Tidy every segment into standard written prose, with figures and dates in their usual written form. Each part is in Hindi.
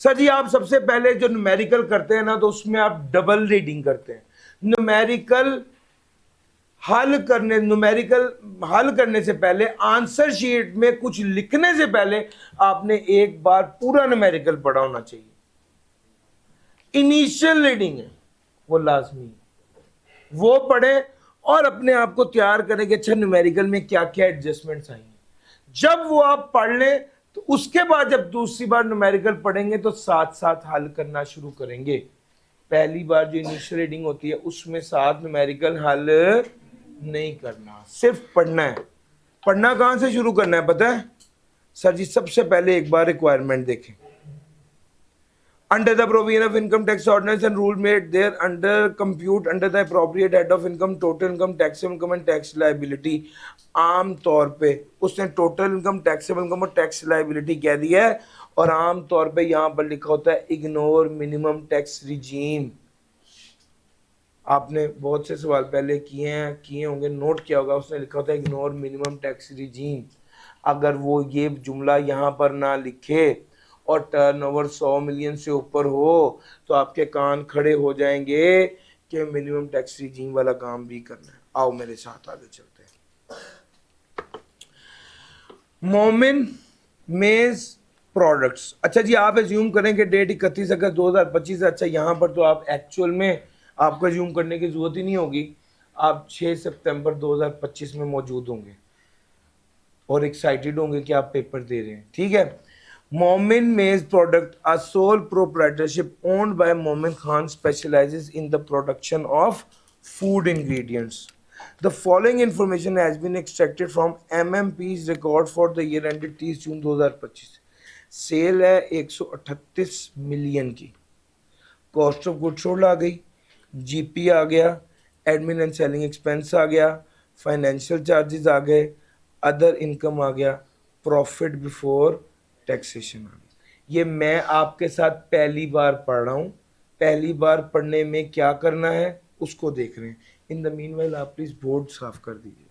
सर जी आप सबसे पहले जो न्यूमेरिकल करते हैं ना तो उसमें आप डबल रीडिंग करते हैं। न्यूमेरिकल हल करने से पहले, आंसर शीट में कुछ लिखने से पहले आपने एक बार पूरा न्यूमेरिकल पढ़ा होना चाहिए। इनिशियल रीडिंग है वो लाजमी, वो पढ़े और अपने आप को तैयार करें कि अच्छा न्यूमेरिकल में क्या क्या एडजस्टमेंट्स आई हैं। जब वो आप पढ़ लें तो उसके बाद जब दूसरी बार न्यूमेरिकल पढ़ेंगे तो साथ साथ हल करना शुरू करेंगे। पहली बार जो इनिशियल रीडिंग होती है उसमें साथ न्यूमेरिकल हल नहीं करना, सिर्फ पढ़ना है। पढ़ना कहां से शुरू करना है पता है सर जी? सबसे पहले एक बार रिक्वायरमेंट देखें। Under the provision of income tax ordinance and rule made there under compute under the appropriate head of income, total income, taxable income and tax liability। आम तौर पे उसने टोटल इनकम, टैक्सेबल इनकम और टैक्स लाइबिलिटी कह दिया है, और आम तौर पे यहां पर लिखा होता है इग्नोर मिनिमम टैक्स रिजीम। आपने बहुत से सवाल पहले किए होंगे, नोट किया होगा, उसने लिखा होता है इग्नोर मिनिमम टैक्स रिजीम। अगर वो ये जुमला यहाँ पर ना लिखे और टर्नओवर 100 मिलियन से ऊपर हो तो आपके कान खड़े हो जाएंगे कि मिनिमम टैक्स रिजीम वाला काम भी करना है। आओ मेरे साथ आगे चलते हैं। मोमिन मेज प्रोडक्ट्स। अच्छा जी आप एज्यूम करें कि डेट 31 अगस्त 2025 है। अच्छा यहाँ पर तो आप एक्चुअल में आपको एज्यूम करने की जरूरत ही नहीं होगी, आप 6 सितंबर 2025 में मौजूद होंगे और एक्साइटेड होंगे कि आप पेपर दे रहे हैं। ठीक है। मोमिन मेज product a sole proprietorship owned by Momin Khan specializes in the production of food ingredients. The following information has been extracted from MMP's record for the year ended 30 June 2025। Sale है 138 मिलियन की, कॉस्ट ऑफ गुड सोल्ड आ गई, जीपी आ गया, एडमिन एंड सेलिंग एक्सपेंस आ गया, फाइनेंशियल चार्जेस आ गए, अदर इनकम आ गया, प्रॉफिट बिफोर टैक्सेशन आ गई। ये मैं आपके साथ पहली बार पढ़ रहा हूँ। पहली बार पढ़ने में क्या करना है उसको देख रहे हैं। इन द मीनवाइल आप प्लीज बोर्ड साफ कर दीजिए।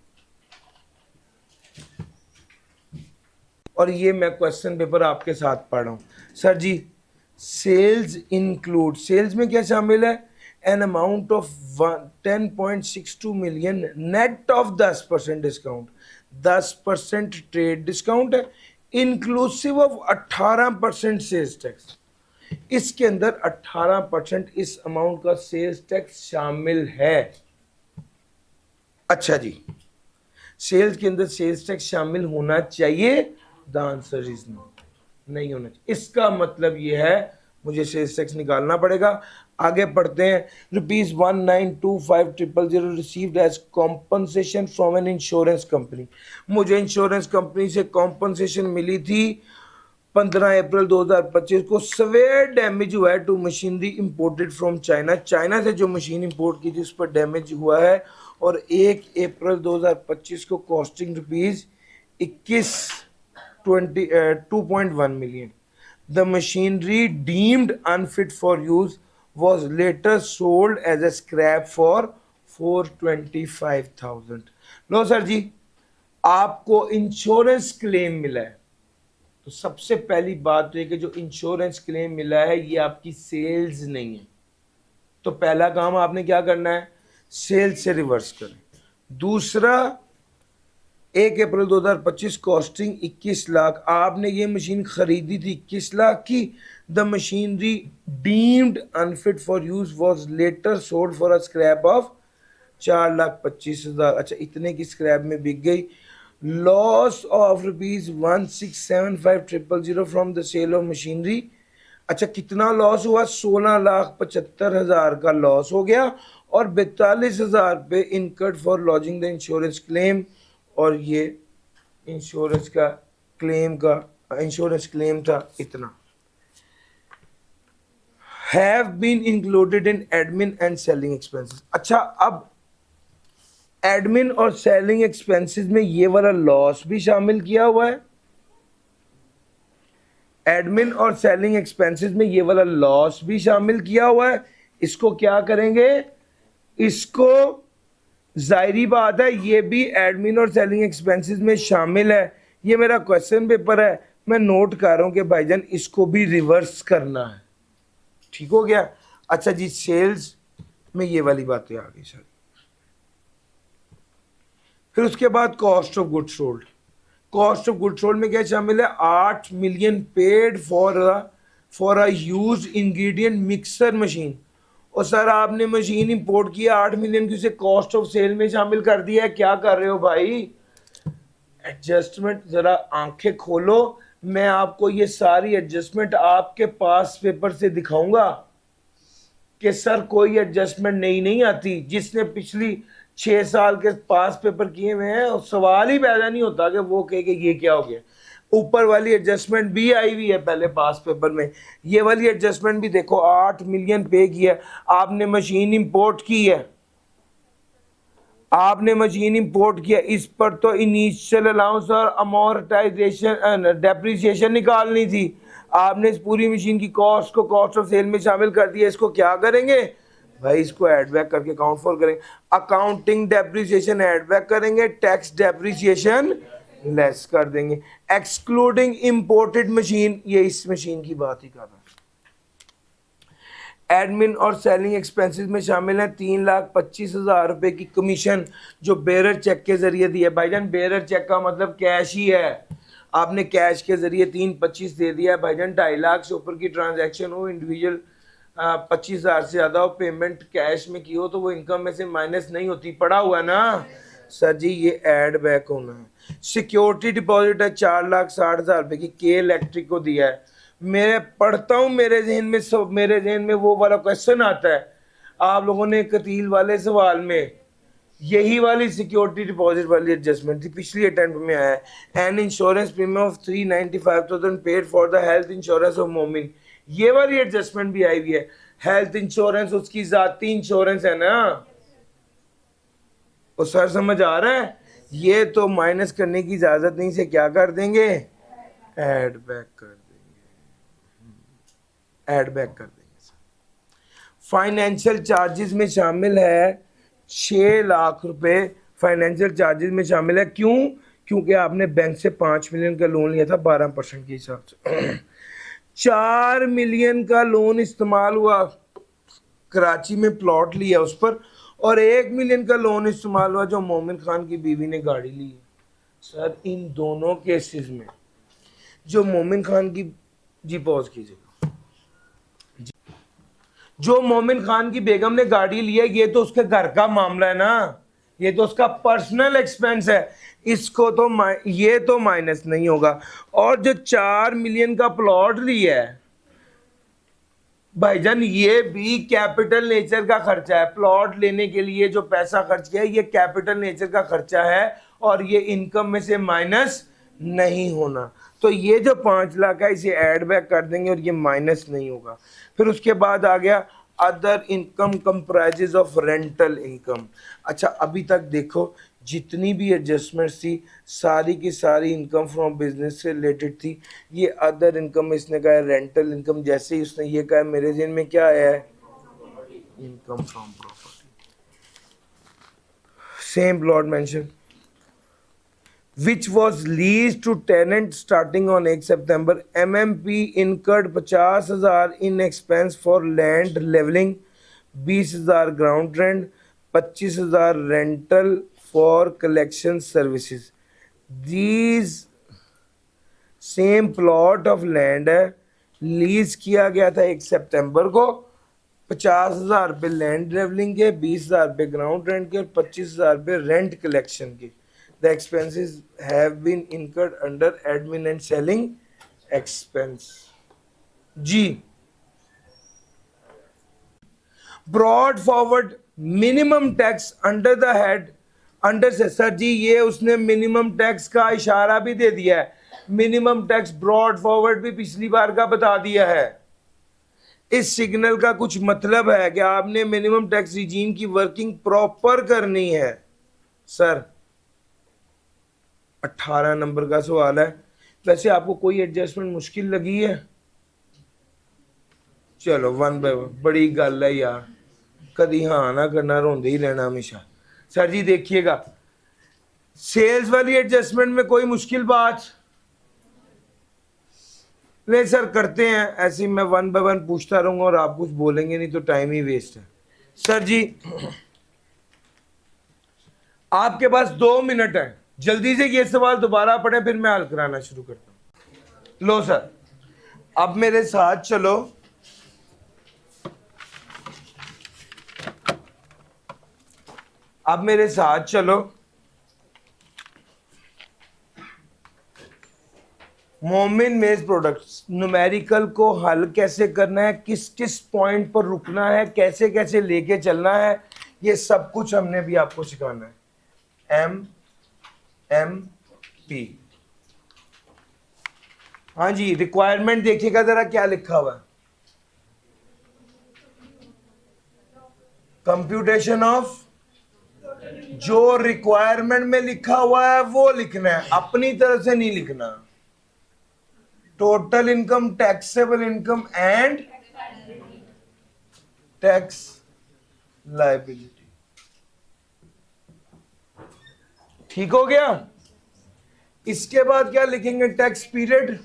और ये मैं क्वेश्चन पेपर आपके साथ पढ़ रहा हूँ। सर जी सेल्स इंक्लूड, सेल्स में क्या शामिल है? An amount of 10.62 million net of 10% discount. 10% trade discount है इंक्लूसिव ऑफ 18% सेल्स टैक्स। इसके अंदर 18% इस अमाउंट का सेल्स टैक्स शामिल है। अच्छा जी सेल्स के अंदर सेल्स टैक्स शामिल होना चाहिए? द आंसर इज नो, नहीं होना चाहिए। इसका मतलब यह है मुझे सेल्स टैक्स निकालना पड़ेगा। आगे पढ़ते हैं। ₹1,925,000 received as compensation from an insurance company. मुझे इंश्योरेंस कंपनी से कॉम्पनसेशन मिली थी 15 अप्रैल 2025 को। सवेयर डैमेज हुआ है to machinery imported from China. China से जो मशीन इंपोर्ट की थी उस पर डैमेज हुआ है, और 1 अप्रैल 2025 को costing ₹2.1 million. The machinery deemed unfit for use was later sold as a scrap for 425,000। लो सर जी आपको इंश्योरेंस क्लेम मिला है, तो सबसे पहली बात तो ये कि जो इंश्योरेंस क्लेम मिला है ये आपकी सेल्स नहीं है, तो पहला काम आपने क्या करना है? सेल्स से रिवर्स करें। दूसरा 1 अप्रैल 2025 कॉस्टिंग 21 लाख, आपने ये मशीन खरीदी थी 21 लाख की। The machinery deemed unfit for use was later sold for a scrap of 4,25,000। अच्छा इतने की स्क्रैप में बिक गई। Loss of ₹1,675,000 from the sale of machinery. अच्छा कितना लॉस हुआ? 16,75,000 का लॉस हो गया, और 42,000 पे incurred for lodging the insurance claim. और ये इंश्योरेंस क्लेम था इतना। Have been included in admin and selling expenses. अच्छा अब एडमिन और सेलिंग एक्सपेंसेस में ये वाला लॉस भी शामिल किया हुआ है। एडमिन और सेलिंग एक्सपेंसेस में ये वाला लॉस भी शामिल किया हुआ है। इसको क्या करेंगे? इसको जाहिरी बात है ये भी एडमिन और सेलिंग एक्सपेंसेस में शामिल है। ये मेरा क्वेश्चन पेपर है, मैं नोट कर रहा हूं कि भाईजान इसको भी रिवर्स करना है, ठीक हो गया। अच्छा जी, सेल्स में ये वाली बातें आ गई सर। फिर उसके बाद cost of good sold. Cost of good sold में क्या शामिल है? 8 million paid for a use ingredient mixer machine. और सर आपने मशीन इंपोर्ट किया 8 मिलियन की, उसे कॉस्ट ऑफ सेल में शामिल कर दिया है। क्या कर रहे हो भाई? एडजस्टमेंट जरा आंखें खोलो, मैं आपको ये सारी एडजस्टमेंट आपके पास पेपर से दिखाऊंगा कि सर कोई एडजस्टमेंट नहीं आती। जिसने पिछली 6 साल के पास पेपर किए हुए हैं, सवाल ही पैदा नहीं होता कि वो कहे कि ये क्या हो गया। ऊपर वाली एडजस्टमेंट भी आई हुई है पहले पास पेपर में। ये वाली एडजस्टमेंट भी देखो, 8 मिलियन पे किया। आपने मशीन इंपोर्ट की है, आपने मशीन इंपोर्ट किया, इस पर तो इनिशियल अलाउंस और अमोर्टाइजेशन डेप्रिसिएशन निकालनी थी। आपने इस पूरी मशीन की कॉस्ट को कॉस्ट ऑफ सेल में शामिल कर दिया। इसको क्या करेंगे भाई? इसको एड बैक करके अकाउंट फॉर करेंगे। अकाउंटिंग डेप्रिसिएशन एड बैक करेंगे, टैक्स डेप्रिसिएशन लेस कर देंगे। एक्सक्लूडिंग इंपोर्टेड मशीन, ये इस मशीन की बात ही कर रहा है। एडमिन और सेलिंग एक्सपेंसेस में शामिल है 3,25,000 रुपए की कमीशन जो बेरर चेक के जरिए दी है। भाईजान बेरर चेक का मतलब कैश ही है। आपने कैश के जरिए 3,25,000 दे दिया है भाईजान। 2.5 लाख से ऊपर की ट्रांजैक्शन हो, इंडिविजुअल 25,000 से ज़्यादा हो, पेमेंट कैश में की हो, तो वो इनकम में से माइनस नहीं होती। पड़ा हुआ ना सर जी, ये ऐड बैक होना है। सिक्योरिटी डिपॉजिट है 4,60,000 रुपए की, के इलेक्ट्रिक को दिया है। मैं पढ़ता हूँ, मेरे जहन में वो वाला क्वेश्चन आता है। आप लोगों ने कतील वाले सवाल में यही वाली सिक्योरिटी डिपॉजिट वाली एडजस्टमेंट थी, पिछली अटेम्प्ट में आया है। An insurance premium of 395,000 paid for the health insurance of मोमिन, ये वाली एडजस्टमेंट भी आई हुई है। हेल्थ इंश्योरेंस उसकी जाती इंश्योरेंस है ना। तो सर समझ आ रहा है? ये तो माइनस करने की इजाजत नहीं, से क्या कर देंगे? ऐड बैक कर देंगे, ऐड बैक कर देंगे। फाइनेंशियल चार्जेस में शामिल है 6 लाख रुपए। फाइनेंशियल चार्जेस में शामिल है, क्यों? क्योंकि आपने बैंक से 5 मिलियन का लोन लिया था 12% के हिसाब से। 4 मिलियन का लोन इस्तेमाल हुआ, कराची में प्लॉट लिया उस पर, और 1 मिलियन का लोन इस्तेमाल हुआ जो मोमिन खान की बीवी ने गाड़ी ली है। सर इन दोनों केसेस में जो मोमिन खान की, जी पॉज कीजिएगा, जो मोमिन खान की बेगम ने गाड़ी ली है, ये तो उसके घर का मामला है ना, ये तो उसका पर्सनल एक्सपेंस है। इसको तो ये तो माइनस नहीं होगा। और जो 4 मिलियन का प्लॉट लिया है भाईजान, ये भी कैपिटल नेचर का खर्चा है। प्लॉट लेने के लिए जो पैसा खर्च किया है, ये कैपिटल नेचर का खर्चा है और ये इनकम में से माइनस नहीं होना। तो ये जो 5 लाख है, इसे ऐड बैक कर देंगे और ये माइनस नहीं होगा। फिर उसके बाद आ गया other income comprises of rental income. अच्छा, अभी तक देखो जितनी भी एडजस्टमेंट्स थी सारी की सारी इनकम फ्रॉम बिजनेस से रिलेटेड थी। ये अदर इनकम इसने कहा है रेंटल इनकम, जैसे ही उसने ये कहा मेरे जहन में क्या आया है? Income from property. Same plot mention which was leased to tenant starting on 8 September. MMP incurred 50,000 in expense for land leveling, 20,000 ground rent, 25,000 rental for collection services. These same plot of land है, लीज किया गया था 1 सितंबर को। 50,000 रुपये लैंड लेवलिंग के, 20,000 रुपये ग्राउंड रेंट के और 25,000 रुपये रेंट कलेक्शन के। The expenses have been incurred under admin and selling expense. जी, brought forward minimum tax under the head under से। सर जी ये उसने मिनिमम टैक्स का इशारा भी दे दिया है। मिनिमम टैक्स ब्रॉड फॉरवर्ड भी पिछली बार का बता दिया है। इस सिग्नल का कुछ मतलब है कि आपने मिनिमम टैक्स रिजीम की वर्किंग प्रॉपर करनी है। सर 18 नंबर का सवाल है। वैसे आपको कोई एडजस्टमेंट मुश्किल लगी है? चलो वन बाय वन, बड़ी गल है यार, कभी हाँ ना करना, रोंदे ही रहना हमेशा। सर जी देखिएगा, सेल्स वाली एडजस्टमेंट में कोई मुश्किल बात? नहीं सर करते हैं ऐसे ही, मैं वन बाय वन पूछता रहूंगा और आप कुछ बोलेंगे नहीं तो टाइम ही वेस्ट है। सर जी आपके पास 2 मिनट है, जल्दी से ये सवाल दोबारा पढ़े फिर मैं हल कराना शुरू करता हूं। लो सर अब मेरे साथ चलो, अब मेरे साथ चलो। मोमिन मेज प्रोडक्ट्स न्यूमेरिकल को हल कैसे करना है, किस किस पॉइंट पर रुकना है, कैसे कैसे लेके चलना है, ये सब कुछ हमने भी आपको सिखाना है। MMP। हाँ जी रिक्वायरमेंट देखिएगा जरा क्या लिखा हुआ है, कंप्यूटेशन ऑफ, जो रिक्वायरमेंट में लिखा हुआ है वो लिखना है, अपनी तरफ से नहीं लिखना। Total income, taxable income and tax liability. ठीक हो गया। इसके बाद क्या लिखेंगे, टैक्स पीरियड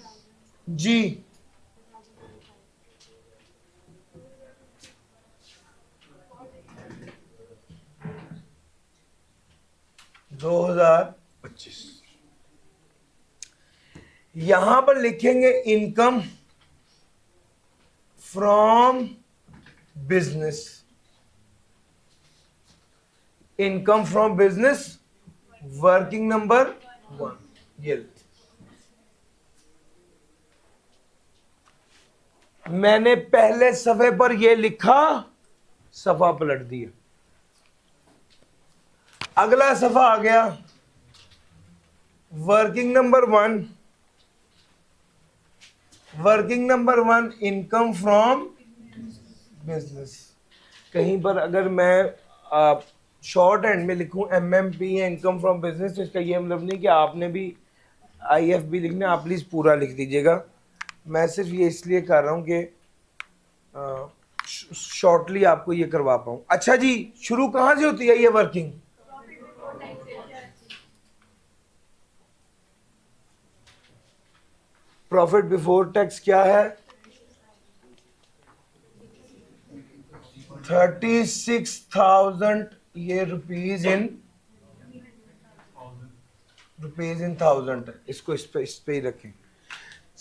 जी, $2025। यहां पर लिखेंगे income from business, income from business working number 1। ये मैंने पहले सफे पर ये लिखा, सफा पलट दिया, अगला सफा आ गया, working number 1, working number 1 income from business. कहीं पर अगर मैं शॉर्ट हैंड में लिखूं MMP या इनकम फ्रॉम बिजनेस तो इसका ये मतलब नहीं कि आपने भी IFB लिखना, आप प्लीज पूरा लिख दीजिएगा। मैं सिर्फ ये इसलिए कर रहा हूं कि शॉर्टली आपको ये करवा पाऊं। अच्छा जी शुरू कहां से होती है ये वर्किंग, प्रॉफिट बिफोर टैक्स क्या है, 36,000 ये रुपीज इन थाउजेंड है, इसको इस पे ही रखें।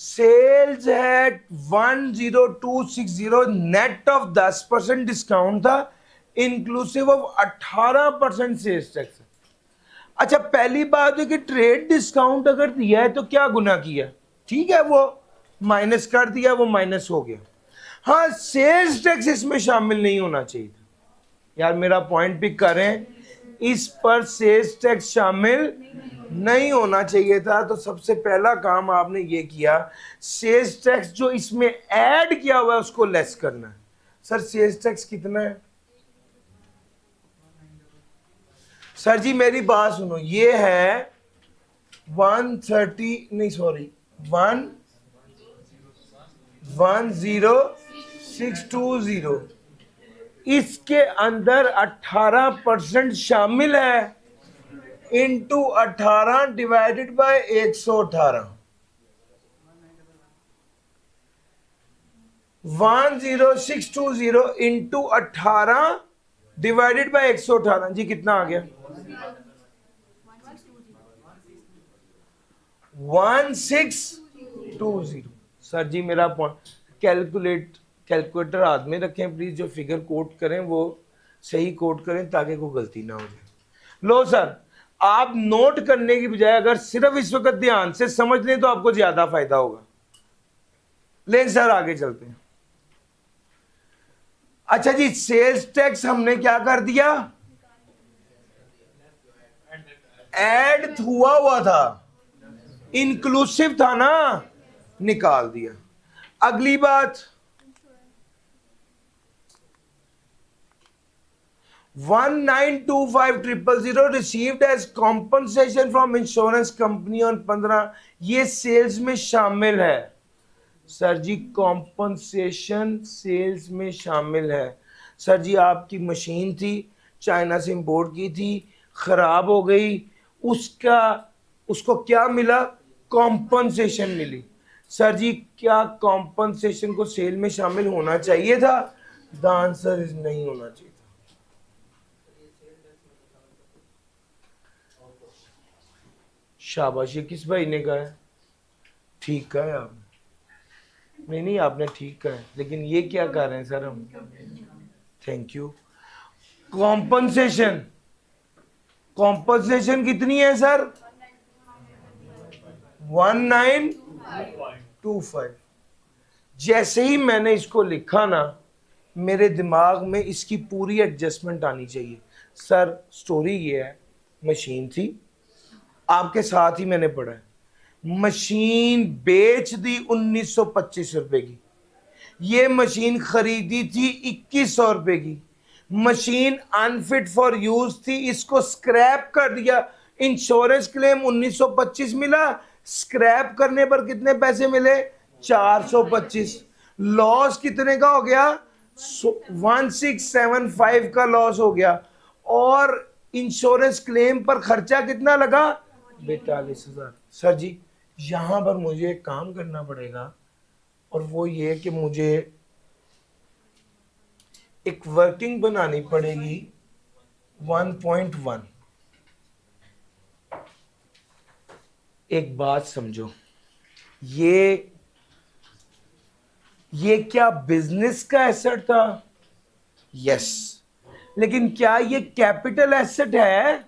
सेल्स है 10260, नेट ऑफ 10% डिस्काउंट था, इंक्लूसिव ऑफ 18% सेल्स टैक्स। अच्छा पहली बात है कि ट्रेड डिस्काउंट अगर दिया है तो क्या गुनाह किया, ठीक है वो माइनस कर दिया, वो माइनस हो गया। हाँ सेल्स टैक्स इसमें शामिल नहीं होना चाहिए था, यार मेरा पॉइंट पिक करें, इस पर सेल्स टैक्स शामिल नहीं होना चाहिए था। तो सबसे पहला काम आपने ये किया, सेल्स टैक्स जो इसमें ऐड किया हुआ है उसको लेस करना है। सर सेल्स टैक्स कितना है, सर जी मेरी बात सुनो, ये है 130 नहीं सॉरी 10620, इसके अंदर 18% शामिल है, into 18 divided by 118, 10620 into 18 divided by 118 जी कितना आ गया, 1620। सर जी मेरा पॉइंट, कैलकुलेटर हाथ में रखें प्लीज, जो फिगर कोट करें वो सही कोट करें ताकि कोई गलती ना हो जाए। लो सर आप नोट करने की बजाय अगर सिर्फ इस वक्त ध्यान से समझ लें तो आपको ज्यादा फायदा होगा। लेकिन सर आगे चलते हैं। अच्छा जी सेल्स टैक्स हमने क्या कर दिया, ऐड हुआ था, इंक्लूसिव था ना, निकाल दिया। अगली बात 1925000 received as compensation from insurance company on 15, ये सेल्स में शामिल है। सर जी कॉम्पनसेशन सेल्स में शामिल है। सर जी आपकी मशीन थी चाइना से इंपोर्ट की थी, खराब हो गई, उसको क्या मिला, कॉम्पनसेशन मिली। सर जी क्या कॉम्पनसेशन को सेल में शामिल होना चाहिए था? द आंसर इज नहीं होना चाहिए था। शाबाश, ये किस भाई ने कहा है? ठीक कहा है आपने। नहीं नहीं, आपने ठीक कहा है, लेकिन ये क्या कर रहे हैं सर हम? Thank you. कॉम्पनसेशन, कॉम्पनसेशन कितनी है सर? 1925। जैसे ही मैंने इसको लिखा ना, मेरे दिमाग में इसकी पूरी एडजस्टमेंट आनी चाहिए। सर स्टोरी ये है, मशीन थी, आपके साथ ही मैंने पढ़ा है, मशीन बेच दी 1925 रुपए की, ये मशीन खरीदी थी 2100 रुपए की, मशीन अनफिट फॉर यूज थी, इसको स्क्रैप कर दिया, इंश्योरेंस क्लेम 1925 मिला, स्क्रैप करने पर कितने पैसे मिले? 425। लॉस कितने का हो गया? 1675 का लॉस हो गया। और इंश्योरेंस क्लेम पर खर्चा कितना लगा? 42,000। सर जी यहां पर मुझे एक काम करना पड़ेगा, और वो ये कि मुझे एक वर्किंग बनानी पड़ेगी 1.1। एक बात समझो, ये क्या बिजनेस का एसेट था? यस, लेकिन क्या ये कैपिटल एसेट है?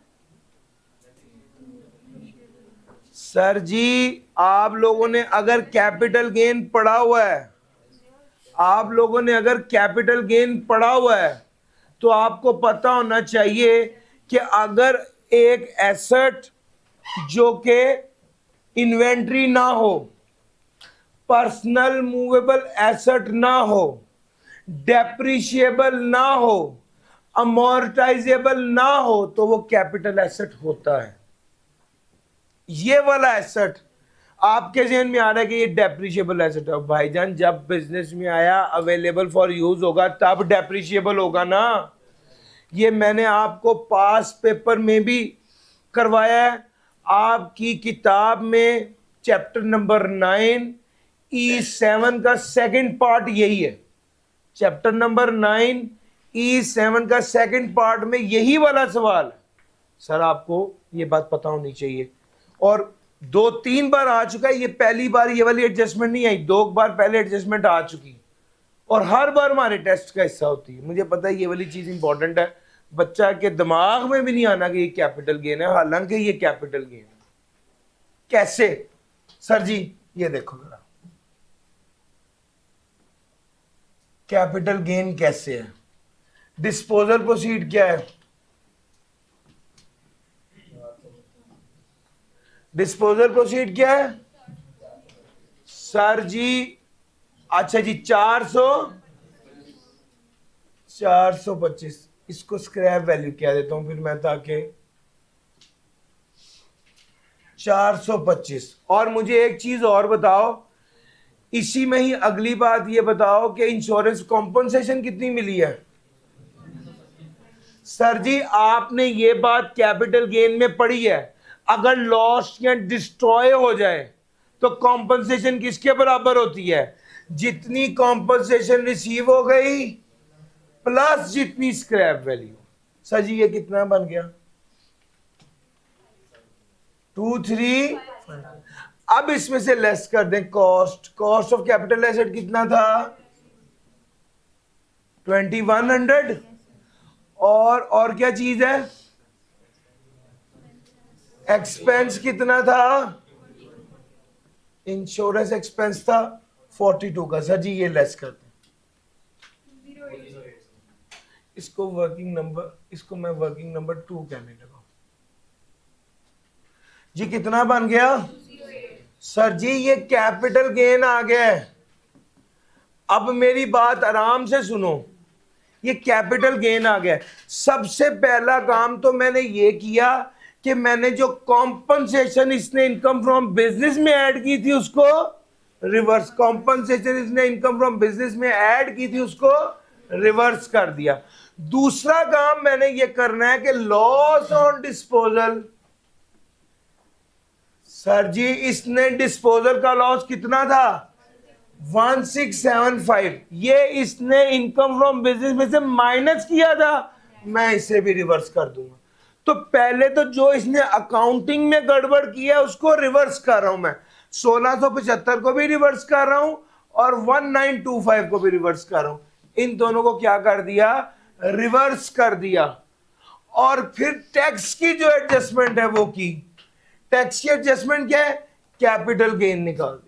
सर जी आप लोगों ने अगर कैपिटल गेन पढ़ा हुआ है, आप लोगों ने अगर कैपिटल गेन पढ़ा हुआ है, तो आपको पता होना चाहिए कि अगर एक एसेट जो कि इन्वेंट्री ना हो, पर्सनल मूवेबल एसेट ना हो, डेप्रिशिएबल ना हो, अमोर्टाइजेबल ना हो, तो वो कैपिटल एसेट होता है। ये वाला एसेट आपके जहन में आ रहा है कि ये डेप्रिशिएबल एसेट है, भाईजान जब बिजनेस में आया अवेलेबल फॉर यूज होगा तब डेप्रिशिएबल होगा ना। ये मैंने आपको पास पेपर में भी करवाया है, आपकी किताब में चैप्टर नंबर 9 E7 का सेकंड पार्ट यही है। चैप्टर नंबर 9 E7 का सेकंड पार्ट में यही वाला सवाल है। सर आपको ये बात पता होनी चाहिए, और 2-3 बार आ चुका है, ये पहली बार ये वाली एडजस्टमेंट नहीं आई, 2 बार पहले एडजस्टमेंट आ चुकी, और हर बार हमारे टेस्ट का हिस्सा होती है। मुझे पता है ये वाली चीज इंपॉर्टेंट है, बच्चा के दिमाग में भी नहीं आना कि ये कैपिटल गेन है, हालांकि ये कैपिटल गेन है। कैसे? सर जी ये देखो जरा, कैपिटल गेन कैसे है? डिस्पोजल प्रोसीड क्या है? डिस्पोजल प्रोसीड क्या है? सर जी अच्छा जी 425, इसको स्क्रैप वैल्यू क्या देता हूं फिर मैं, ताकि 425। और मुझे एक चीज और बताओ, इसी में ही अगली बात ये बताओ कि इंश्योरेंस कॉम्पनसेशन कितनी मिली है? सर जी आपने ये बात कैपिटल गेन में पढ़ी है, अगर लॉस या डिस्ट्रॉय हो जाए तो कॉम्पनसेशन किसके बराबर होती है? जितनी कॉम्पनसेशन रिसीव हो गई प्लस जितनी स्क्रैप वैल्यू। सर जी ये कितना बन गया? 2-3। अब इसमें से लेस कर दें cost, cost of capital asset कितना था? 2100। और क्या चीज है? एक्सपेंस कितना था? इंश्योरेंस एक्सपेंस था 42 का। सर जी ये लेस कर दें, इसको वर्किंग नंबर, इसको मैं वर्किंग नंबर 2 कहने लगा जी। कितना बन गया? सर जी ये कैपिटल गेन आ गया है। अब मेरी बात आराम से सुनो, ये कैपिटल गेन आ गया। सबसे पहला काम तो मैंने ये किया कि मैंने जो कॉम्पनसेशन इसने इनकम फ्रॉम बिजनेस में ऐड की थी उसको रिवर्स, कॉम्पनसेशन इसने इनकम फ्रॉम बिजनेस में ऐड की थी उसको रिवर्स कर दिया। दूसरा काम मैंने ये करना है कि लॉस ऑन डिस्पोजल सर जी इसने डिस्पोजल का लॉस कितना था 1675, ये इसने इनकम फ्रॉम बिजनेस में से माइनस किया था, मैं इसे भी रिवर्स कर दूंगा। तो पहले तो जो इसने अकाउंटिंग में गड़बड़ किया है उसको रिवर्स कर रहा हूं मैं, 1675 को भी रिवर्स कर रहा हूं और 1925 को भी रिवर्स कर रहा हूं। इन दोनों को क्या कर दिया, रिवर्स कर दिया। और फिर टैक्स की जो एडजस्टमेंट है वो की। टैक्स की एडजस्टमेंट क्या है, कैपिटल गेन निकाल दिया।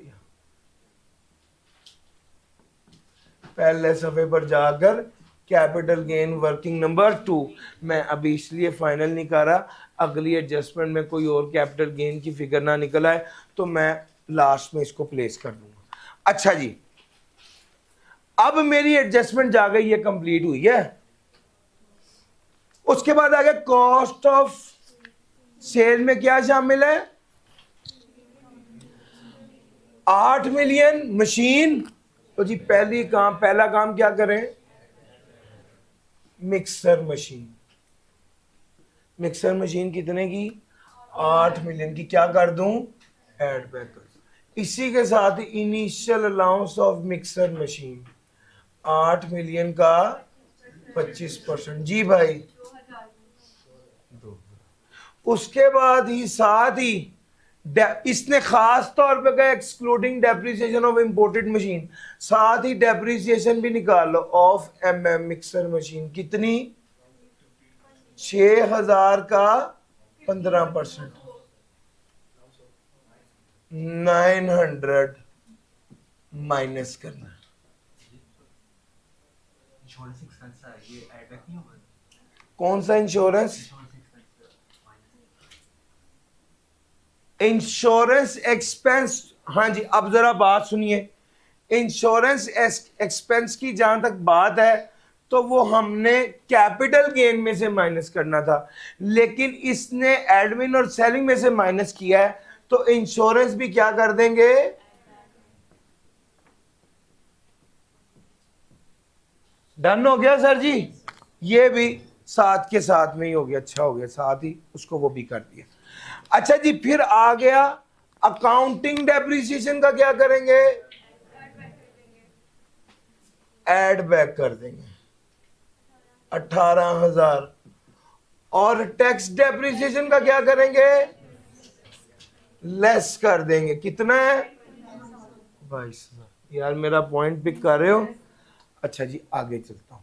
पहले सफे पर जाकर कैपिटल गेन वर्किंग नंबर 2, मैं अभी इसलिए फाइनल नहीं कर रहा, अगली एडजस्टमेंट में कोई और कैपिटल गेन की फिगर ना निकल आए तो मैं लास्ट में इसको प्लेस कर दूंगा। अच्छा जी, अब मेरी एडजस्टमेंट जा गई, ये कंप्लीट हुई है। उसके बाद आ गया कॉस्ट ऑफ सेल में क्या शामिल है, 8 मिलियन मशीन। तो जी पहला काम क्या करें, मिक्सर मशीन। मिक्सर मशीन कितने की, 8 मिलियन की, क्या कर दूं, ऐड बैक कर दूं। इसी के साथ initial allowance of mixer machine 8 million का 25%। जी भाई, उसके बाद ही साथ ही इसने खास तौर पे कहा excluding depreciation of imported machine, साथ ही डेप्रिसिएशन भी निकाल लो ऑफ एमएम मिक्सर मशीन। कितनी, 6000 का 15%, 900 माइनस करना। कौन सा इंश्योरेंस, इंश्योरेंस एक्सपेंस। हाँ जी, अब जरा बात सुनिए, इंश्योरेंस एक्सपेंस की जहां तक बात है तो वो हमने कैपिटल गेन में से माइनस करना था, लेकिन इसने एडमिन और सेलिंग में से माइनस किया है, तो इंश्योरेंस भी क्या कर देंगे, डन हो गया सर जी। ये भी साथ के साथ में ही हो गया, अच्छा हो गया, साथ ही उसको वो भी कर दिया। अच्छा जी, फिर आ गया अकाउंटिंग डेप्रिसिएशन का क्या करेंगे, ऐड बैक कर देंगे 18,000। और टैक्स डेप्रिसिएशन का क्या करेंगे, लेस कर देंगे, कितना है 22,000। यार मेरा पॉइंट पिक कर रहे हो। अच्छा जी, आगे चलता हूं।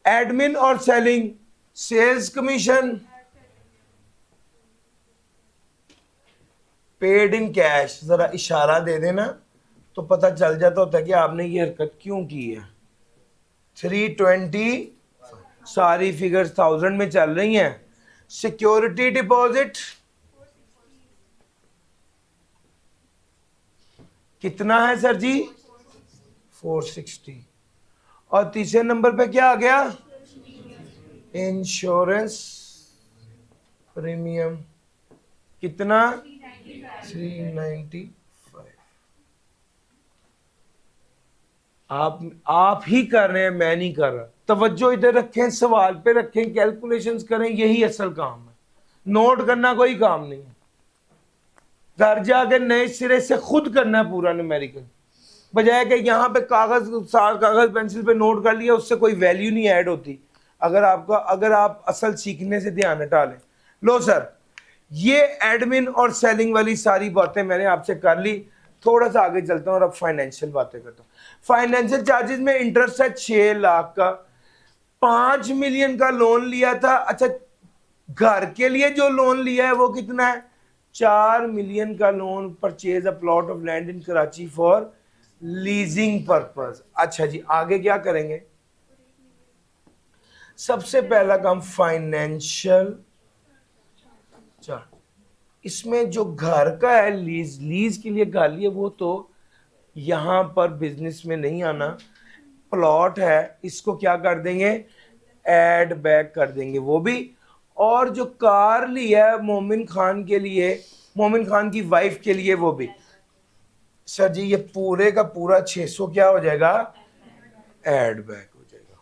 एडमिन और selling, sales commission paid in cash, जरा इशारा दे देना तो पता चल जाता होता है कि आपने ये हरकत क्यों की है। 320, सारी फिगर्स 1000 में चल रही हैं। सिक्योरिटी डिपॉजिट कितना है सर जी, 460। और तीसरे नंबर पे क्या आ गया, इंश्योरेंस प्रीमियम, कितना 395। आप ही कर रहे हैं, मैं नहीं कर रहा। तवज्जो इधर रखें, सवाल पे रखें, कैलकुलेशंस करें, यही असल काम है। नोट करना कोई काम नहीं है, घर जाके नए सिरे से खुद करना है पूरा न्यूमेरिकल, बजाय कि यहाँ पे कागज पेंसिल पे नोट कर लिया, उससे कोई वैल्यू नहीं ऐड होती अगर आप असल सीखने से ध्यान हटा लें। लो सर, ये एडमिन और सेलिंग वाली सारी बातें मैंने आपसे कर ली। थोड़ा सा आगे चलता हूँ और अब फाइनेंशियल बातें करता हूँ। फाइनेंशियल चार्जेस में इंटरेस्ट है 6 लाख का, 5 मिलियन का लोन लिया था। अच्छा, घर के लिए जो लोन लिया है वो कितना है, 4 मिलियन का loan, purchase a plot of land in Karachi for leasing purpose. अच्छा जी, आगे क्या करेंगे, सबसे पहला काम फाइनेंशियल चार्ज। इसमें जो घर का है, लीज के लिए गाली है, वो तो यहां पर बिजनेस में नहीं आना। प्लॉट है, इसको क्या कर देंगे, ऐड बैक कर देंगे वो भी। और जो कार लिया है मोमिन खान के लिए, मोमिन खान की वाइफ के लिए, वो भी। सर जी, ये पूरे का पूरा 600 क्या हो जाएगा, ऐड बैक हो जाएगा।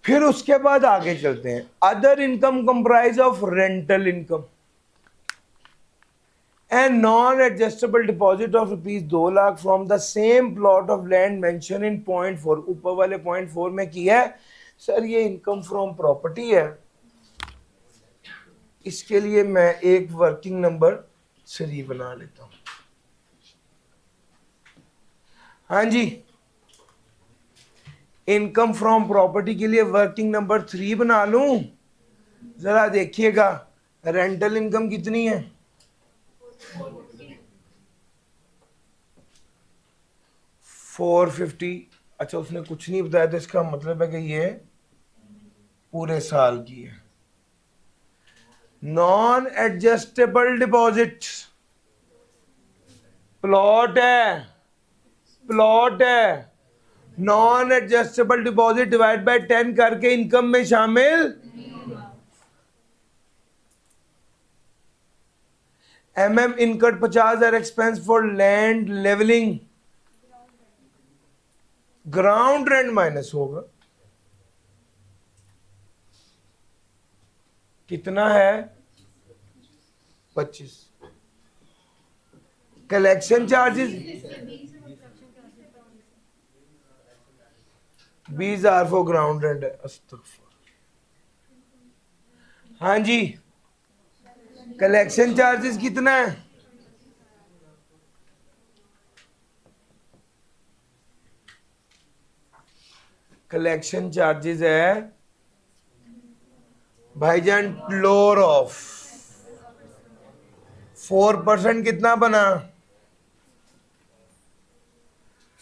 फिर उसके बाद आगे चलते हैं। Other income comprise of rental income. And non adjustable deposit of rupees 2 lakh from the same plot of land mention in point 4, ऊपर वाले पॉइंट 4 में किया है सर, ये इनकम फ्रॉम प्रॉपर्टी है। इसके लिए मैं एक वर्किंग नंबर 3 बना लेता हूं। हाँ जी, इनकम फ्रॉम प्रॉपर्टी के लिए वर्किंग नंबर 3 बना लूं। जरा देखिएगा रेंटल इनकम कितनी है, 450। अच्छा उसने कुछ नहीं बताया, तो इसका मतलब है कि ये पूरे साल की है। नॉन एडजस्टेबल डिपॉजिट प्लॉट है, प्लॉट है, non adjustable deposit divide by 10 करके इनकम में शामिल। Incurred 50,000 expense for land levelling, ground rent minus होगा, कितना है 25। Collection charges 20,000 for ground rent है। अस्तगफुर। हाँ जी, कलेक्शन चार्जेस कितना है, कलेक्शन चार्जेस है भाईजान फ्लोर ऑफ 4%, कितना बना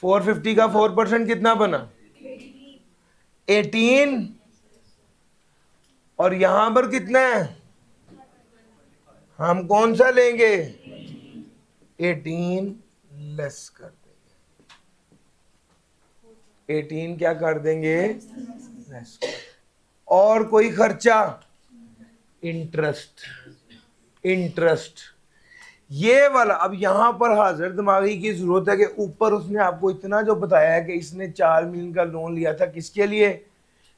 450 का 4% कितना बना 18, और यहां पर कितना है, हम कौन सा लेंगे 18 लेस कर देंगे, 18 क्या कर देंगे लेस। और कोई खर्चा, इंटरेस्ट, इंटरेस्ट ये वाला। अब यहां पर हाजिर दिमागी की जरूरत है कि ऊपर उसने आपको इतना जो बताया है कि इसने 4 मिलियन का लोन लिया था, किसके लिए,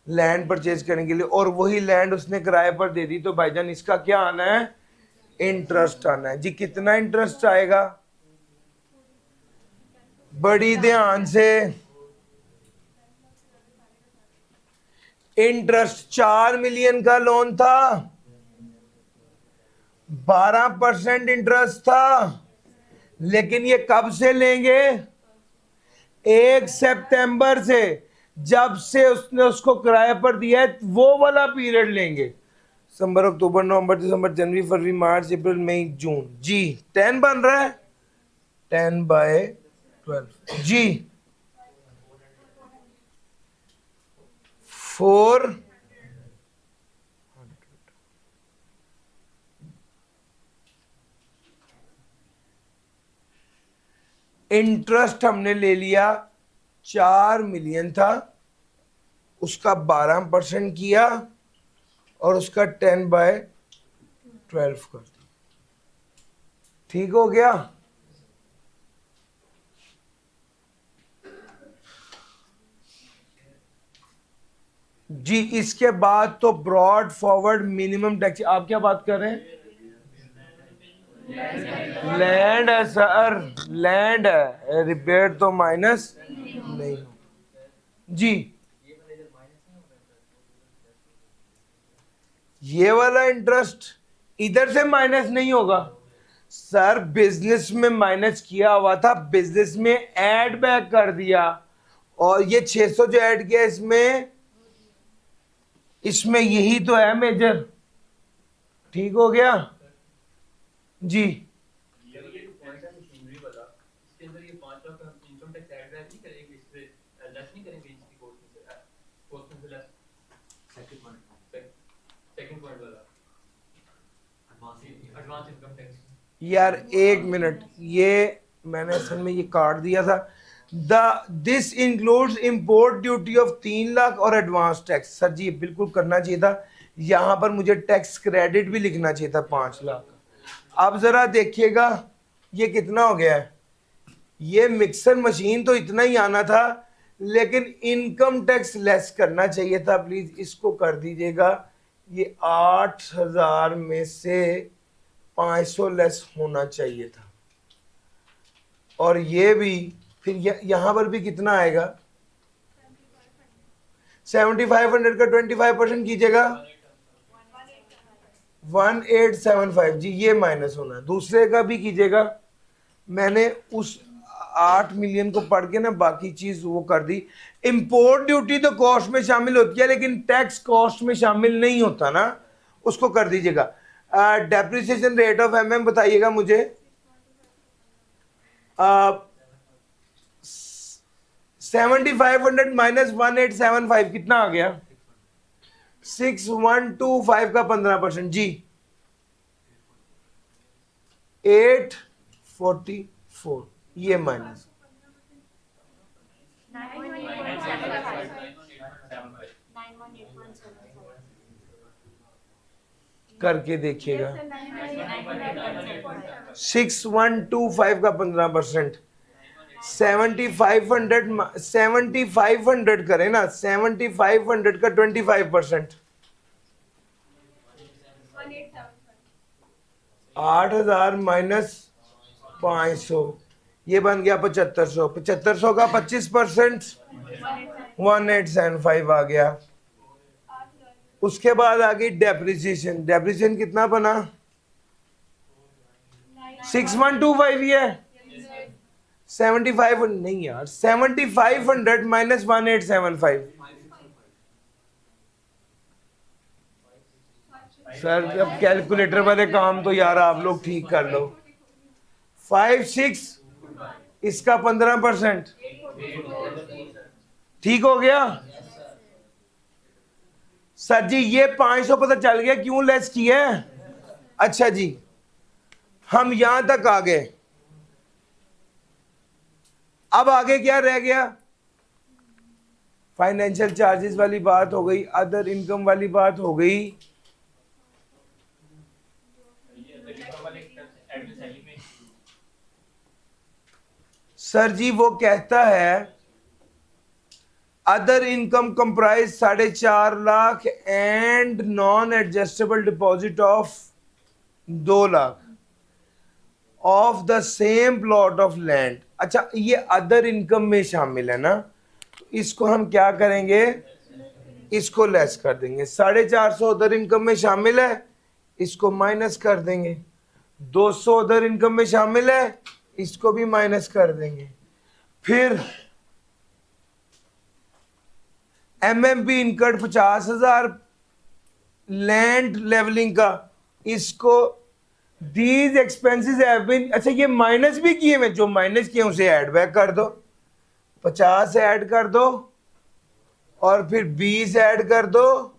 लैंड परचेज करने के लिए, और वही लैंड उसने किराए पर दे दी, तो भाईजान इसका क्या आना है, इंटरेस्ट आना है जी। कितना इंटरेस्ट आएगा, बड़ी ध्यान से, इंटरेस्ट 4 मिलियन का लोन था, 12% इंटरेस्ट था, लेकिन ये कब से लेंगे, 1 सितंबर से, जब से उसने उसको किराए पर दिया है वो वाला पीरियड लेंगे। सितंबर, अक्टूबर, नवंबर, दिसंबर, जनवरी, फरवरी, मार्च, अप्रैल, मई, जून जी। 10 बन रहा है, 10/12 जी। 4 इंटरेस्ट हमने ले लिया, 4 मिलियन था, उसका 12% किया और उसका 10/12 कर दिया, ठीक हो गया। जी इसके बाद तो ब्रॉड फॉरवर्ड मिनिमम टैक्स, आप क्या बात कर रहे हैं, लैंड है सर, लैंड है, रिपेयर तो माइनस नहीं हो जी। ये वाला इंटरेस्ट इधर से माइनस नहीं होगा सर, बिजनेस में माइनस किया हुआ था, बिजनेस में ऐड बैक कर दिया, और ये 600 जो ऐड किया इसमें, इसमें यही तो है मेजर, ठीक हो गया जी। यार एक मिनट, ये मैंने असल में ये काट दिया था। This includes import duty of 3 lakh और एडवांस टैक्स। सर जी बिल्कुल करना चाहिए था, यहां पर मुझे टैक्स क्रेडिट भी लिखना चाहिए था 5 लाख। अब जरा देखिएगा ये कितना हो गया है, ये मिक्सर मशीन तो इतना ही आना था, लेकिन इनकम टैक्स लेस करना चाहिए था। प्लीज इसको कर दीजिएगा, ये 8,000 में से 500 लेस होना चाहिए था, और ये भी फिर यहां पर भी कितना आएगा, 7500 का 25% कीजिएगा, 1875 जी, ये माइनस होना है। दूसरे का भी कीजिएगा, मैंने उस 8 मिलियन को पढ़ के ना बाकी चीज वो कर दी। इंपोर्ट ड्यूटी तो कॉस्ट में शामिल होती है, लेकिन टैक्स कॉस्ट में शामिल नहीं होता ना, उसको कर दीजिएगा। डेप्रिसिएशन रेट ऑफ एमएम बताइएगा मुझे। 7500 माइनस 1875 कितना आ गया, 6125 का 15% जी, 844, ये माइनस करके देखिएगा। 6125 का 15%, 7500 करें ना, 7500 का 25%, 8000 माइनस 500, ये बन गया 7500। 7500 का 25%, 1875 आ गया। उसके बाद आ गई डेप्रिसिएशन। डेप्रिसिएशन कितना बना, 6125 ही है। 75 नहीं यार, 7500 माइनस 1875, सर अब कैलकुलेटर वाले काम तो यार आप लोग ठीक कर लो। 56, इसका 15%, ठीक हो गया। सर जी ये 500 पता चल गया क्यों लेस किया है। अच्छा जी, हम यहां तक आ गए, अब आगे क्या रह गया, फाइनेंशियल चार्जेस वाली बात हो गई, अदर इनकम वाली बात हो गई। सर जी वो कहता है other income comprise 4.5 lakh and non adjustable deposit of 2 lakh of the same plot of land. अच्छा ये अदर इनकम में शामिल है ना, तो इसको हम क्या करेंगे, इसको लेस कर देंगे। 450 अदर इनकम में शामिल है, इसको माइनस कर देंगे। 200 अदर इनकम में शामिल है, इसको भी माइनस कर देंगे। फिर एमएमपी इनकट 50,000 लैंड लेवलिंग का, इसको दीज एक्सपेंसेस हैव बीन, अच्छा ये माइनस भी किए हैं, जो माइनस किए उसे ऐड बैक कर दो, 50 ऐड कर दो, और फिर 20 ऐड कर दो,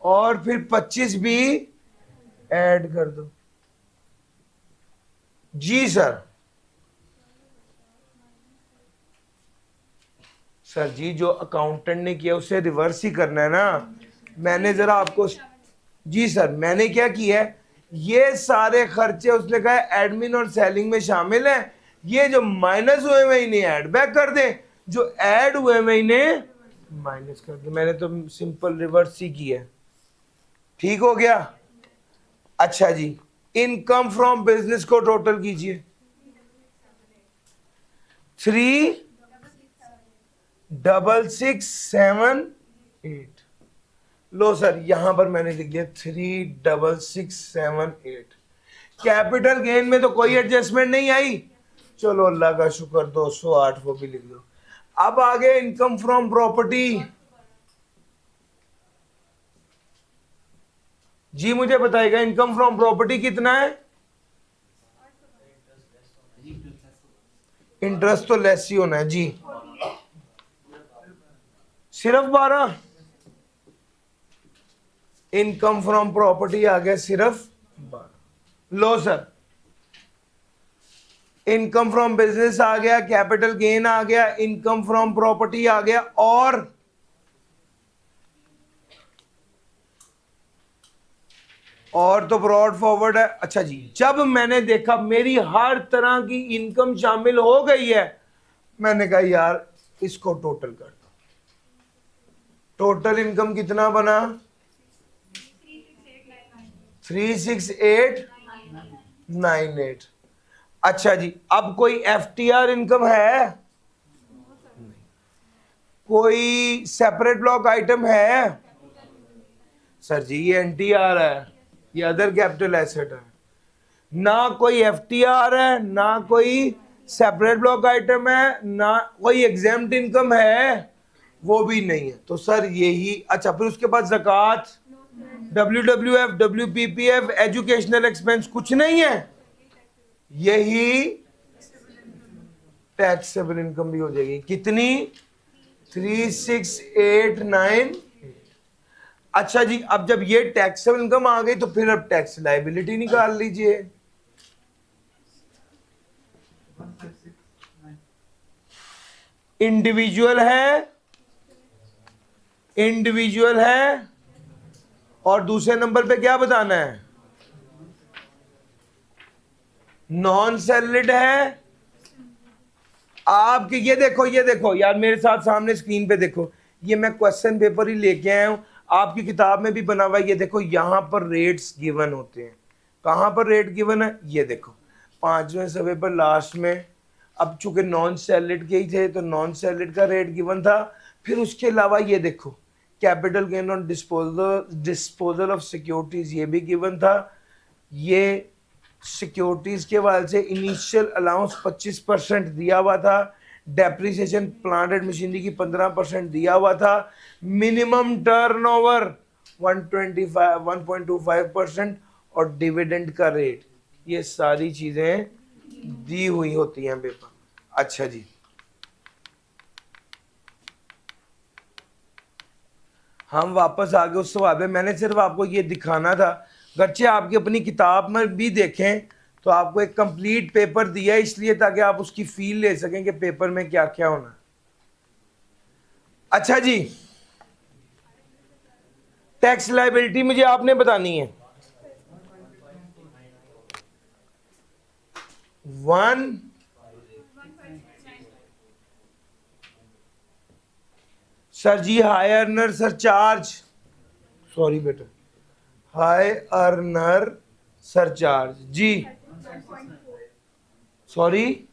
और फिर 25 भी ऐड कर दो। जी सर, सर जी जो अकाउंटेंट ने किया उसे रिवर्स ही करना है ना। मैंने जरा आपको, जी सर मैंने क्या किया है, ये सारे खर्चे उसने कहा एडमिन और सेलिंग में शामिल है, ये जो माइनस हुए में इन्हें ऐड बैक कर दे, जो ऐड हुए में इन्हें माइनस कर दे। मैंने तो सिंपल रिवर्स ही किया है, ठीक हो गया। अच्छा जी, इनकम फ्रॉम बिजनेस को टोटल कीजिए, 36678। लो सर यहां पर मैंने लिख दिया 36678। कैपिटल गेन में तो कोई एडजस्टमेंट नहीं आई, चलो अल्लाह का शुक्र, 208 वो भी लिख दो। अब आगे इनकम फ्रॉम प्रॉपर्टी। जी मुझे बताइएगा इनकम फ्रॉम प्रॉपर्टी कितना है, इंटरेस्ट तो लेस ही होना है जी, सिर्फ 12। इनकम फ्रॉम प्रॉपर्टी आ गया सिर्फ 12। लो सर, इनकम फ्रॉम बिजनेस आ गया, कैपिटल गेन आ गया, इनकम फ्रॉम प्रॉपर्टी आ गया, और तो ब्रॉड फॉरवर्ड है। अच्छा जी, जब मैंने देखा मेरी हर तरह की इनकम शामिल हो गई है, मैंने कहा यार इसको टोटल कर दो। टोटल इनकम कितना बना, 368 98। अच्छा जी, अब कोई FTR इनकम है? कोई सेपरेट ब्लॉक आइटम है? सर जी ये NTR है, ये अदर कैपिटल एसेट है। ना कोई FTR है, ना कोई सेपरेट ब्लॉक आइटम है, ना कोई एग्जेम्प्ट इनकम है, वो भी नहीं है। तो सर यही, अच्छा फिर उसके बाद ज़कात, WWF, WPPF, एजुकेशनल एक्सपेंस कुछ नहीं है, यही टैक्सेबल इनकम भी हो जाएगी। कितनी? 3689। अच्छा जी, अब जब ये टैक्सेबल इनकम आ गई तो फिर अब टैक्स लायबिलिटी निकाल लीजिए। इंडिविजुअल है, इंडिविजुअल है, और दूसरे नंबर पे क्या बताना है? नॉन सैलरीड है। आपके ये देखो, ये देखो यार, मेरे साथ सामने स्क्रीन पे देखो, ये मैं क्वेश्चन पेपर ही लेके आया हूं, आपकी किताब में भी बना हुआ है। ये देखो यहां पर रेट्स गिवन होते हैं। कहां पर रेट गिवन है? ये देखो 5वें सफ़े पर लास्ट में। अब चूंकि नॉन सैलरीड के ही थे तो नॉन सैलरीड का रेट गिवन था। फिर उसके अलावा ये देखो capital gain on disposal of securities, ये भी गिवन था। ये सिक्योरिटीज के वाले से इनिशियल अलाउंस 25% दिया हुआ था। डेप्रिसिएशन प्लांट एंड मशीनरी की 15% दिया हुआ था। मिनिमम टर्नओवर 125% और डिविडेंड का रेट, ये सारी चीजें दी हुई होती हैं पेपर। अच्छा जी, हम वापस आ गए उस सवाल पे। मैंने सिर्फ आपको ये दिखाना था, गर्चे आपकी अपनी किताब में भी देखें तो आपको एक कंप्लीट पेपर दिया है, इसलिए ताकि आप उसकी फील ले सकें कि पेपर में क्या क्या होना। अच्छा जी, टैक्स लायबिलिटी मुझे आपने बतानी है। 1 सर जी हाई अर्नर सरचार्ज, सॉरी बेटा, हाई अर्नर सरचार्ज जी, सॉरी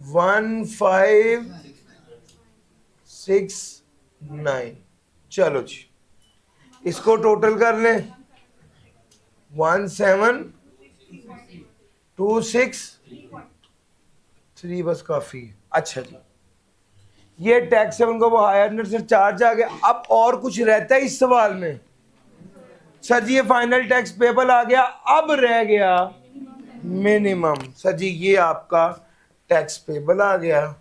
1569। चलो जी, इसको टोटल कर लें, 17263 बस काफी है। अच्छा जी, ये टैक्स है उनको, वो हायर से चार्ज आ गया। अब और कुछ रहता है इस सवाल में? सर जी ये फाइनल टैक्स पेबल आ गया, अब रह गया मिनिमम। सर जी ये आपका टैक्स पेबल आ गया।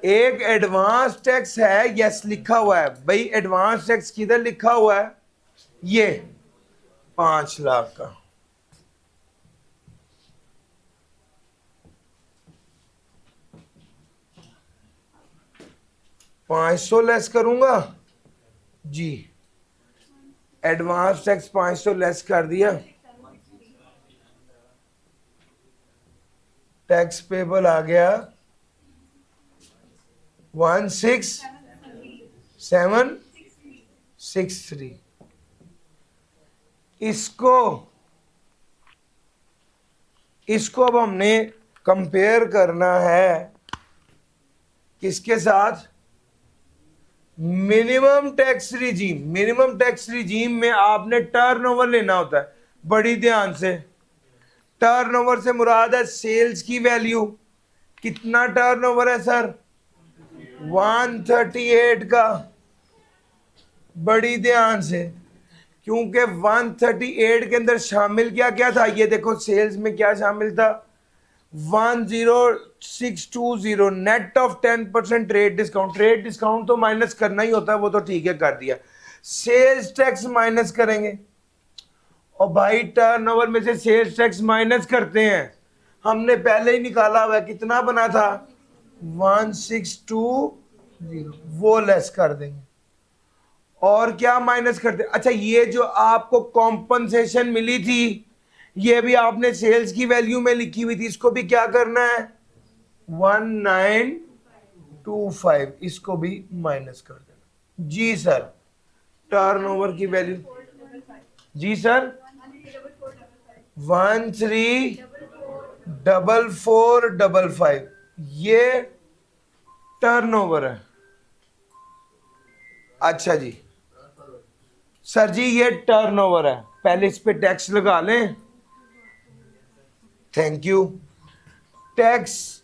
एक एडवांस टैक्स है, यस लिखा हुआ है भाई, एडवांस टैक्स किधर लिखा हुआ है? ये 5 लाख का। $500 लेस करूंगा जी, एडवांस टैक्स 500 लेस कर दिया, टैक्स पेबल आ गया 16763। इसको अब हमने कंपेयर करना है किसके साथ? Minimum tax regime. Minimum tax regime में आपने टर्नओवर लेना होता है, बड़ी ध्यान से। टर्नओवर से मुराद है सेल्स की वैल्यू। कितना टर्नओवर है सर? 138 का। बड़ी ध्यान से, क्योंकि 138 के अंदर शामिल क्या क्या था? ये देखो सेल्स में क्या शामिल था, 10620 net of 10% trade discount. Trade discount तो माइनस करना ही होता है, वो तो ठीक है कर दिया। सेल्स टैक्स माइनस करेंगे, और भाई टर्नओवर में से सेल्स टैक्स माइनस करते हैं, हमने पहले ही निकाला हुआ है, कितना बना था? 1620, वो लेस कर देंगे। और क्या माइनस करते? अच्छा ये जो आपको कॉम्पनसेशन मिली थी, ये भी आपने सेल्स की वैल्यू में लिखी हुई थी, इसको भी क्या करना है? 1925, इसको भी माइनस कर देना। जी सर, टर्नओवर की वैल्यू, जी सर, 134455, ये टर्नओवर है। अच्छा जी सर जी, ये टर्नओवर है, पहले इस पे टैक्स लगा लें। Thank you. टैक्स,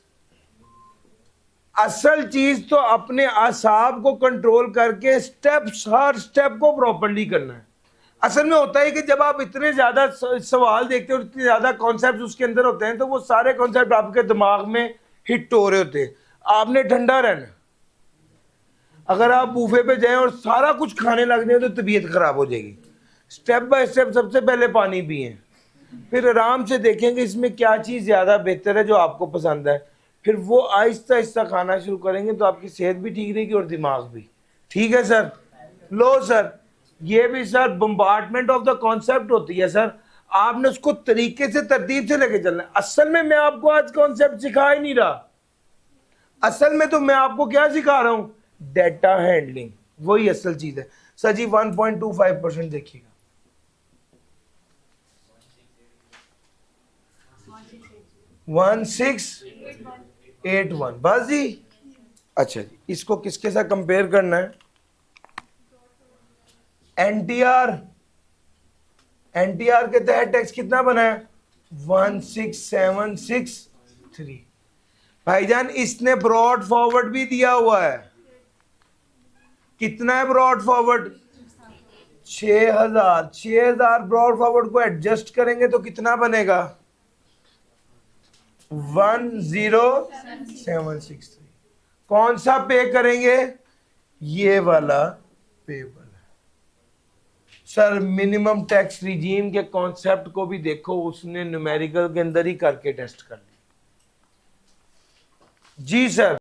असल चीज तो अपने आसाब को कंट्रोल करके स्टेप्स, हर स्टेप को प्रॉपर्ली करना है। असल में होता है कि जब आप इतने ज्यादा सवाल देखते हो, इतने ज्यादा कॉन्सेप्ट उसके अंदर होते हैं, तो वो सारे कॉन्सेप्ट आपके दिमाग में हिट हो रहे होते हैं। आपने ठंडा रहना। अगर आप बूफे पे जाएं और सारा कुछ खाने लग जाए तो तबीयत खराब हो जाएगी। स्टेप बाय स्टेप सबसे पहले पानी पिए, फिर आराम से देखेंगे इसमें क्या चीज़ ज़्यादा बेहतर है जो आपको पसंद है, फिर वो आहिस्ता आहिस्ता खाना शुरू करेंगे तो आपकी सेहत भी ठीक रहेगी और दिमाग भी। ठीक है सर। लो सर, ये भी sir bombardment of the concept होती है सर, आपने उसको तरीके से तरतीब से लेके चलना है। असल में मैं आपको आज कॉन्सेप्ट सिखा ही नहीं रहा, असल में तो मैं आपको क्या सिखा रहा हूं, डेटा हैंडलिंग, वही असल चीज है। सर जी 1.25% देखिएगा, 1681 बस जी। अच्छा जी, इसको किसके साथ कंपेयर करना है, एनटीआर, एनटीआर के तहत टैक्स कितना बना है 16763। भाईजान इसने ब्रॉड फॉरवर्ड भी दिया हुआ है, कितना है ब्रॉड फॉरवर्ड 6000, 6000 ब्रॉड फॉरवर्ड को एडजस्ट करेंगे तो कितना बनेगा 10763। कौन सा पे करेंगे, ये वाला payable. Sir minimum tax regime के कॉन्सेप्ट को भी देखो, उसने न्यूमेरिकल के अंदर ही करके टेस्ट कर लिया। जी सर।